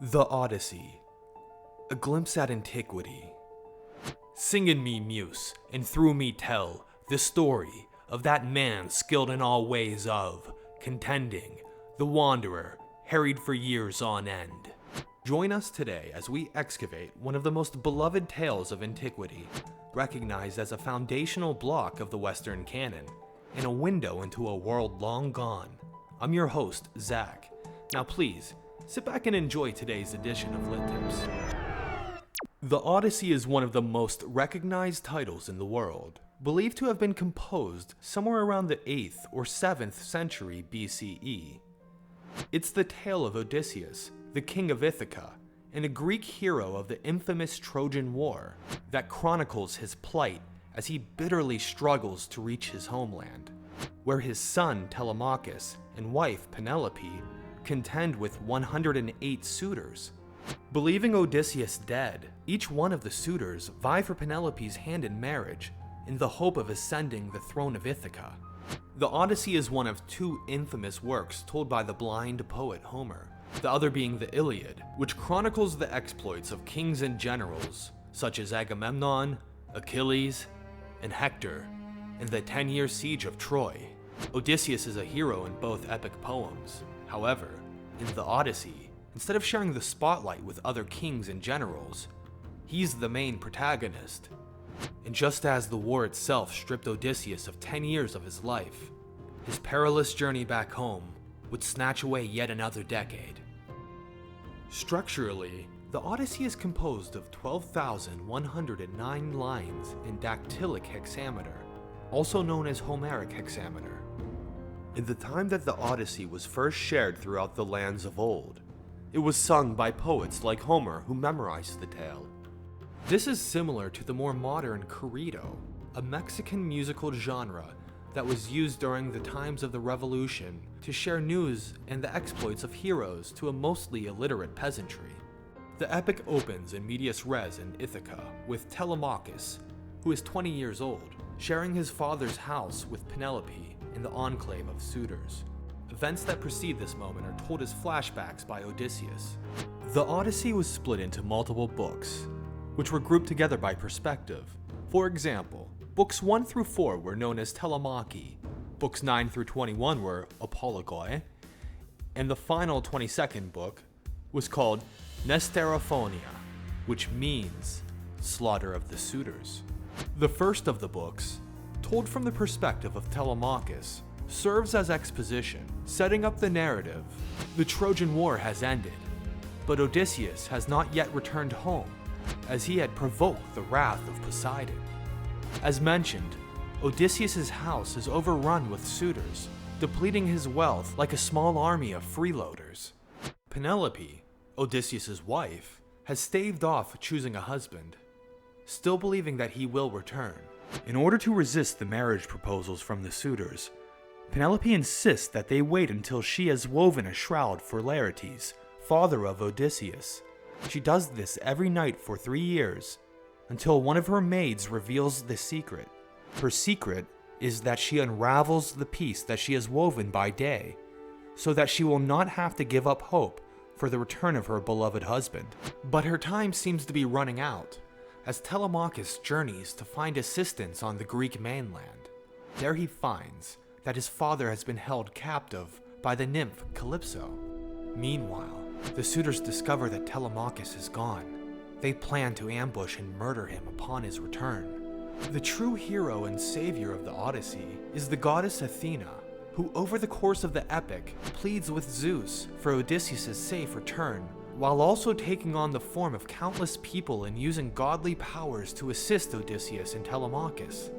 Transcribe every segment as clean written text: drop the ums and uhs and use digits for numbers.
The Odyssey, a glimpse at antiquity. Sing in me muse, and through me tell the story of that man skilled in all ways of contending, the wanderer, harried for years on end. Join us today as we excavate one of the most beloved tales of antiquity, recognized as a foundational block of the Western canon, and a window into a world long gone. I'm your host, Zack. Now please, sit back and enjoy today's edition of Lit Tips. The Odyssey is one of the most recognized titles in the world, believed to have been composed somewhere around the 8th or 7th century BCE. It's the tale of Odysseus, the king of Ithaca, and a Greek hero of the infamous Trojan War that chronicles his plight as he bitterly struggles to reach his homeland, where his son Telemachus and wife Penelope contend with 108 suitors. Believing Odysseus dead, each one of the suitors vie for Penelope's hand in marriage in the hope of ascending the throne of Ithaca. The Odyssey is one of two infamous works told by the blind poet Homer, the other being the Iliad, which chronicles the exploits of kings and generals such as Agamemnon, Achilles, and Hector in the 10-year siege of Troy. Odysseus is a hero in both epic poems. However, in the Odyssey, instead of sharing the spotlight with other kings and generals, he's the main protagonist. And just as the war itself stripped Odysseus of 10 years of his life, his perilous journey back home would snatch away yet another decade. Structurally, the Odyssey is composed of 12,109 lines in dactylic hexameter, also known as Homeric hexameter. In the time that the Odyssey was first shared throughout the lands of old, it was sung by poets like Homer who memorized the tale. This is similar to the more modern corrido, a Mexican musical genre that was used during the times of the Revolution to share news and the exploits of heroes to a mostly illiterate peasantry. The epic opens in medias res in Ithaca with Telemachus, who is 20 years old, sharing his father's house with Penelope in the enclave of suitors. Events that precede this moment are told as flashbacks by Odysseus. The Odyssey was split into multiple books, which were grouped together by perspective. For example, books 1 through 4 were known as Telemachi, books 9 through 21 were Apologoi, and the final 22nd book was called Nesteraphonia, which means slaughter of the suitors. The first of the books, told from the perspective of Telemachus, serves as exposition, setting up the narrative. The Trojan War has ended, but Odysseus has not yet returned home, as he had provoked the wrath of Poseidon. As mentioned, Odysseus' house is overrun with suitors, depleting his wealth like a small army of freeloaders. Penelope, Odysseus' wife, has staved off choosing a husband, still believing that he will return. In order to resist the marriage proposals from the suitors, Penelope insists that they wait until she has woven a shroud for Laertes, father of Odysseus. She does this every night for 3 years, until one of her maids reveals the secret. Her secret is that she unravels the piece that she has woven by day, so that she will not have to give up hope for the return of her beloved husband. But her time seems to be running out, as Telemachus journeys to find assistance on the Greek mainland. There he finds that his father has been held captive by the nymph Calypso. Meanwhile, the suitors discover that Telemachus is gone. They plan to ambush and murder him upon his return. The true hero and savior of the Odyssey is the goddess Athena, who over the course of the epic pleads with Zeus for Odysseus' safe return, while also taking on the form of countless people and using godly powers to assist Odysseus and Telemachus.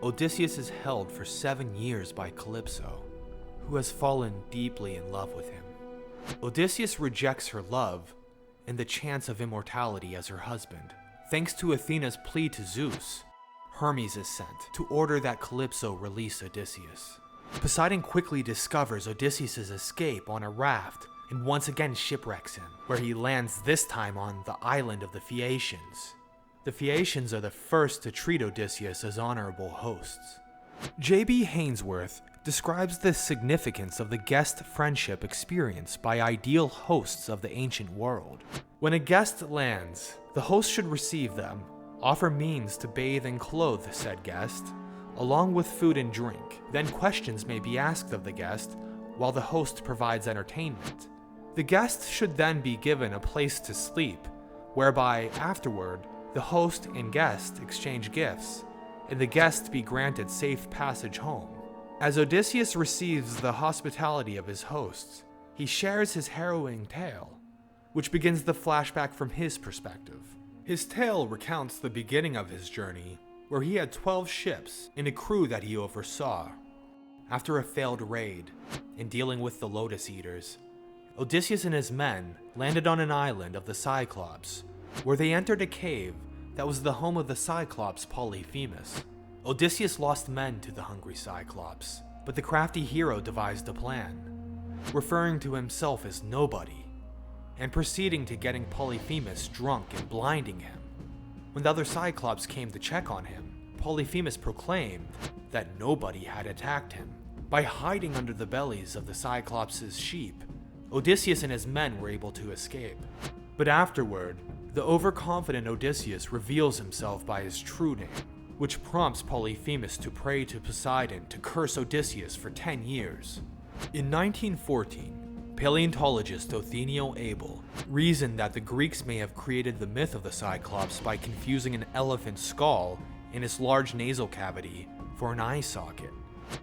Odysseus is held for 7 years by Calypso, who has fallen deeply in love with him. Odysseus rejects her love and the chance of immortality as her husband. Thanks to Athena's plea to Zeus, Hermes is sent to order that Calypso release Odysseus. Poseidon quickly discovers Odysseus' escape on a raft and once again shipwrecks him, where he lands this time on the island of the Phaeacians. The Phaeacians are the first to treat Odysseus as honorable hosts. J.B. Hainsworth describes the significance of the guest friendship experienced by ideal hosts of the ancient world. When a guest lands, the host should receive them, offer means to bathe and clothe said guest, along with food and drink. Then questions may be asked of the guest, while the host provides entertainment. The guest should then be given a place to sleep, whereby afterward, the host and guest exchange gifts, and the guest be granted safe passage home. As Odysseus receives the hospitality of his hosts, he shares his harrowing tale, which begins the flashback from his perspective. His tale recounts the beginning of his journey, where he had 12 ships and a crew that he oversaw. After a failed raid, and dealing with the Lotus Eaters, Odysseus and his men landed on an island of the Cyclops, where they entered a cave that was the home of the Cyclops Polyphemus. Odysseus lost men to the hungry Cyclops, but the crafty hero devised a plan, referring to himself as Nobody, and proceeding to getting Polyphemus drunk and blinding him. When the other Cyclops came to check on him, Polyphemus proclaimed that Nobody had attacked him. By hiding under the bellies of the Cyclops' sheep, Odysseus and his men were able to escape. But afterward, the overconfident Odysseus reveals himself by his true name, which prompts Polyphemus to pray to Poseidon to curse Odysseus for 10 years. In 1914, paleontologist Othenio Abel reasoned that the Greeks may have created the myth of the Cyclops by confusing an elephant's skull and its large nasal cavity for an eye socket.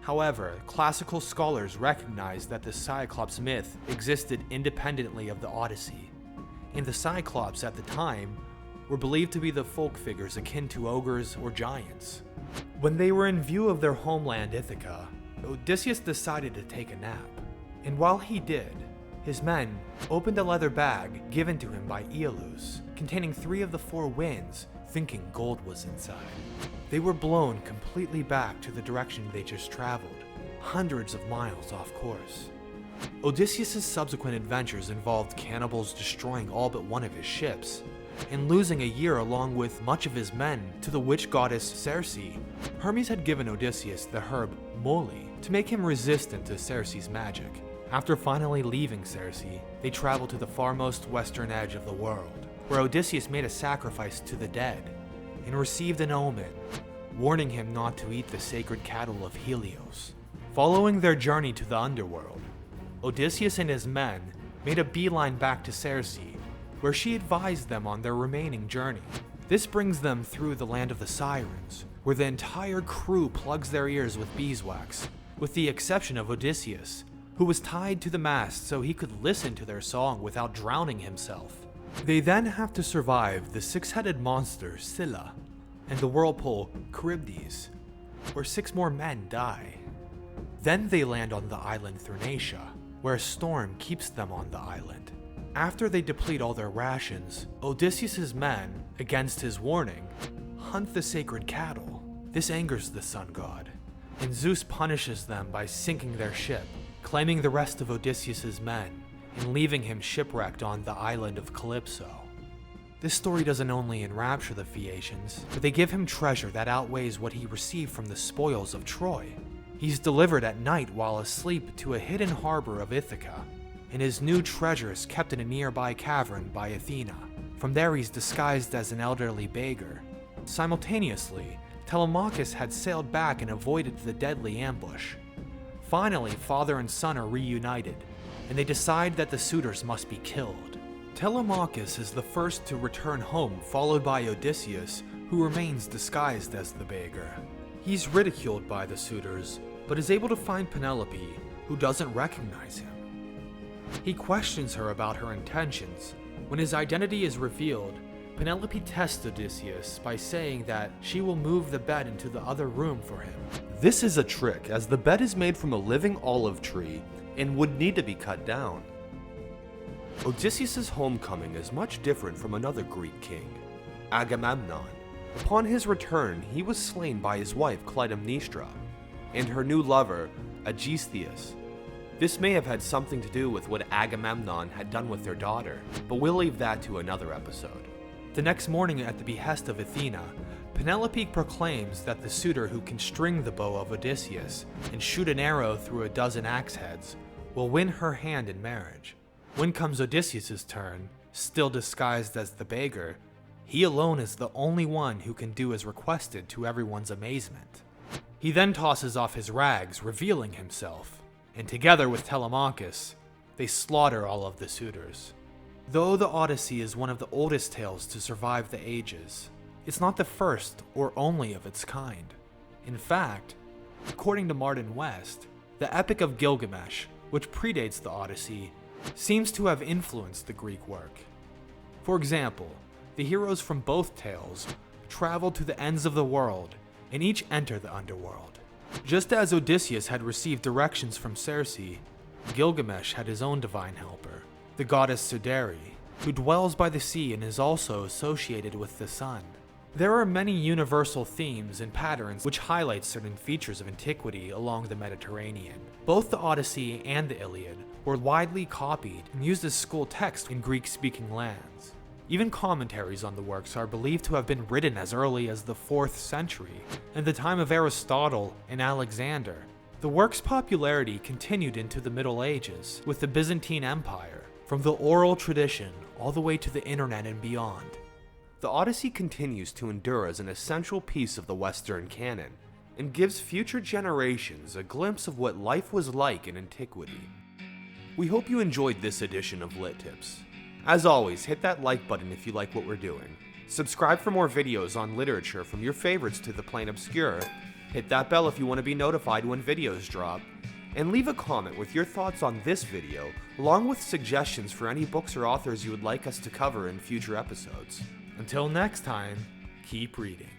However, classical scholars recognized that the Cyclops myth existed independently of the Odyssey, and the Cyclops at the time were believed to be the folk figures akin to ogres or giants. When they were in view of their homeland Ithaca, Odysseus decided to take a nap, and while he did, his men opened a leather bag given to him by Aeolus, containing 3 of the 4 winds, thinking gold was inside. They were blown completely back to the direction they just traveled, hundreds of miles off course. Odysseus' subsequent adventures involved cannibals destroying all but one of his ships, and losing a year along with much of his men to the witch goddess Circe. Hermes had given Odysseus the herb moly to make him resistant to Circe's magic. After finally leaving Circe, they traveled to the farmost western edge of the world, where Odysseus made a sacrifice to the dead and received an omen, warning him not to eat the sacred cattle of Helios. Following their journey to the underworld, Odysseus and his men made a beeline back to Circe, where she advised them on their remaining journey. This brings them through the land of the Sirens, where the entire crew plugs their ears with beeswax, with the exception of Odysseus, who was tied to the mast so he could listen to their song without drowning himself. They then have to survive the 6-headed monster Scylla and the whirlpool Charybdis, where 6 more men die. Then they land on the island Thrinacia, where a storm keeps them on the island. After they deplete all their rations, Odysseus' men, against his warning, hunt the sacred cattle. This angers the sun god, and Zeus punishes them by sinking their ship, claiming the rest of Odysseus' men, and leaving him shipwrecked on the island of Calypso. This story doesn't only enrapture the Phaeacians, but they give him treasure that outweighs what he received from the spoils of Troy. He's delivered at night while asleep to a hidden harbor of Ithaca, and his new treasure is kept in a nearby cavern by Athena. From there he's disguised as an elderly beggar. Simultaneously, Telemachus had sailed back and avoided the deadly ambush. Finally, father and son are reunited, and they decide that the suitors must be killed. Telemachus is the first to return home, followed by Odysseus, who remains disguised as the beggar. He's ridiculed by the suitors, but is able to find Penelope, who doesn't recognize him. He questions her about her intentions. When his identity is revealed, Penelope tests Odysseus by saying that she will move the bed into the other room for him. This is a trick, as the bed is made from a living olive tree and would need to be cut down. Odysseus' homecoming is much different from another Greek king, Agamemnon. Upon his return, he was slain by his wife Clytemnestra and her new lover, Aegisthus. This may have had something to do with what Agamemnon had done with their daughter, but we'll leave that to another episode. The next morning, at the behest of Athena, Penelope proclaims that the suitor who can string the bow of Odysseus and shoot an arrow through a dozen axe heads will win her hand in marriage. When comes Odysseus' turn, still disguised as the beggar, he alone is the only one who can do as requested to everyone's amazement. He then tosses off his rags, revealing himself, and together with Telemachus, they slaughter all of the suitors. Though the Odyssey is one of the oldest tales to survive the ages, it's not the first or only of its kind. In fact, according to Martin West, the Epic of Gilgamesh, which predates the Odyssey, seems to have influenced the Greek work. For example, the heroes from both tales travel to the ends of the world and each enter the underworld. Just as Odysseus had received directions from Circe, Gilgamesh had his own divine helper, the goddess Suderi, who dwells by the sea and is also associated with the sun. There are many universal themes and patterns which highlight certain features of antiquity along the Mediterranean. Both the Odyssey and the Iliad were widely copied and used as school text in Greek-speaking lands. Even commentaries on the works are believed to have been written as early as the 4th century, in the time of Aristotle and Alexander. The work's popularity continued into the Middle Ages, with the Byzantine Empire, from the oral tradition all the way to the internet and beyond. The Odyssey continues to endure as an essential piece of the Western canon, and gives future generations a glimpse of what life was like in antiquity. We hope you enjoyed this edition of Lit Tips. As always, hit that like button if you like what we're doing. Subscribe for more videos on literature from your favorites to the plain obscure. Hit that bell if you want to be notified when videos drop. And leave a comment with your thoughts on this video, along with suggestions for any books or authors you would like us to cover in future episodes. Until next time, keep reading.